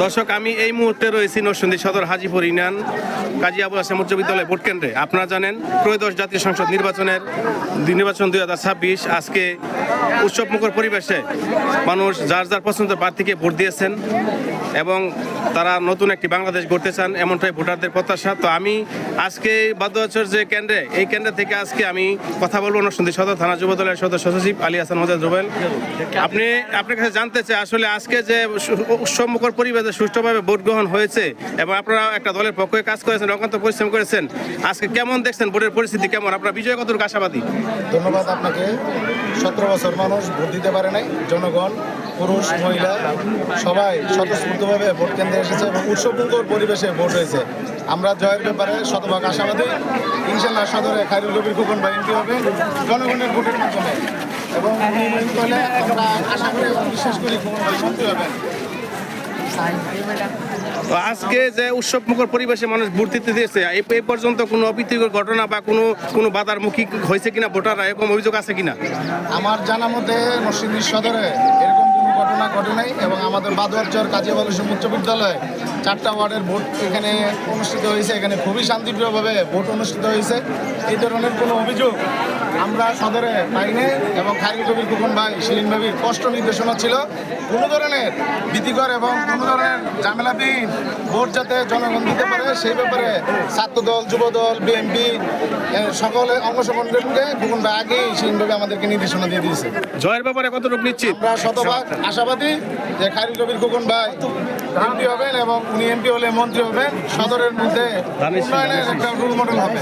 দর্শক, আমি এই মুহূর্তে রয়েছি নরসিংদী সদর হাজীপুর ইউনিয়ন কাজী আবুল হাশেম উচ্চ বিদ্যালয় ভোট কেন্দ্রে। আপনারা জানেন ত্রয়োদশ জাতীয় সংসদ নির্বাচন 2026 আজকে উৎসবমুখর পরিবেশে মানুষ যার যার পছন্দের প্রার্থীকে ভোট দিয়েছেন এবং তারা নতুন একটি বাংলাদেশ গড়তে চান, এমনটাই ভোটারদের প্রত্যাশা। তো আমি আজকে বাদ্যচর যে কেন্দ্রে, এই কেন্দ্র থেকে আজকে আমি কথা বলবো নরসিংদী সদর থানা যুব দলের সদস্য সচিব আলী হাসান মোজাদ রুবেল। আপনার কাছে জানতে চাই, আসলে আজকে যে উৎসবমুখর পরিবেশে সুষ্ঠুভাবে ভোট গ্রহণ হয়েছে এবং আপনারা একটা দলের পক্ষে কাজ করেছেন, অত্যন্ত পরিশ্রম করেছেন, আজকে কেমন দেখছেন ভোটের পরিস্থিতি কেমন, আপনার বিজয় কতটুকু আশাবাদী? ধন্যবাদ আপনাকে। 17 বছর মানুষ ভোট দিতে পারে নাই, জনগণ পুরুষ মহিলা সবাই স্বতঃস্ফূর্তভাবে ভোট কেন্দ্রে এসেছে এবং উৎসবমুখর পরিবেশে ভোট হয়েছে। আমরা জয়ের ব্যাপারে শতভাগ আশাবাদী। ইনশাল্লাহ সদরে খায়রুল কবির খোকন ভাই এমপি হবে জনগণের ভোটের মাধ্যমে এবং আমরা আশা করি এবং বিশ্বাস করি খোকন ভাই মন্ত্রী হবেন। তো আজকে যে উৎসবমুখর পরিবেশে মানুষ ভোট দিতে দিয়েছে, এই পর্যন্ত কোনো অপ্রীতিকর ঘটনা বা কোনো বাধার মুখী হয়েছে কিনা ভোটাররা, এরকম অভিযোগ আছে কিনা? আমার জানা মতে নরসিংদী সদরে এরকম কোনো ঘটনা ঘটে নাই এবং আমাদের বাদুয়ারচর কাজী আবুল হাশেম উচ্চ বিদ্যালয়ে 4টা ওয়ার্ডের ভোট এখানে অনুষ্ঠিত হয়েছে। এখানে খুবই শান্তিপ্রিয়ভাবে ভোট অনুষ্ঠিত হয়েছে। এই ধরনের কোনো অভিযোগ আমরা সদরে পাইনি এবং খায়রুল কবির খোকন ভাই শিরিন ভাবির স্পষ্ট নির্দেশনা ছিল কোনো ধরনের ভীতিকর এবং কোনো ধরনের ঝামেলাবিহীন ভোট যাতে জনগণ দিতে পারে সেই ব্যাপারে ছাত্রদল, যুবদল, বিএনপি সকলে অঙ্গ সংগঠনকে খোকন ভাই আগেই শিরিন ভাবি আমাদেরকে নির্দেশনা দিয়ে দিয়েছে। জয়ের ব্যাপারে কতটুকু নিশ্চিত? আমরা শতভাগ আশাবাদী যে খায়রুল কবির খোকন ভাই এমপি হবেন এবং উনি এমপি হলে মন্ত্রী হবেন, সদরের মধ্যে উন্নয়নের একটা রোল মডেল হবে।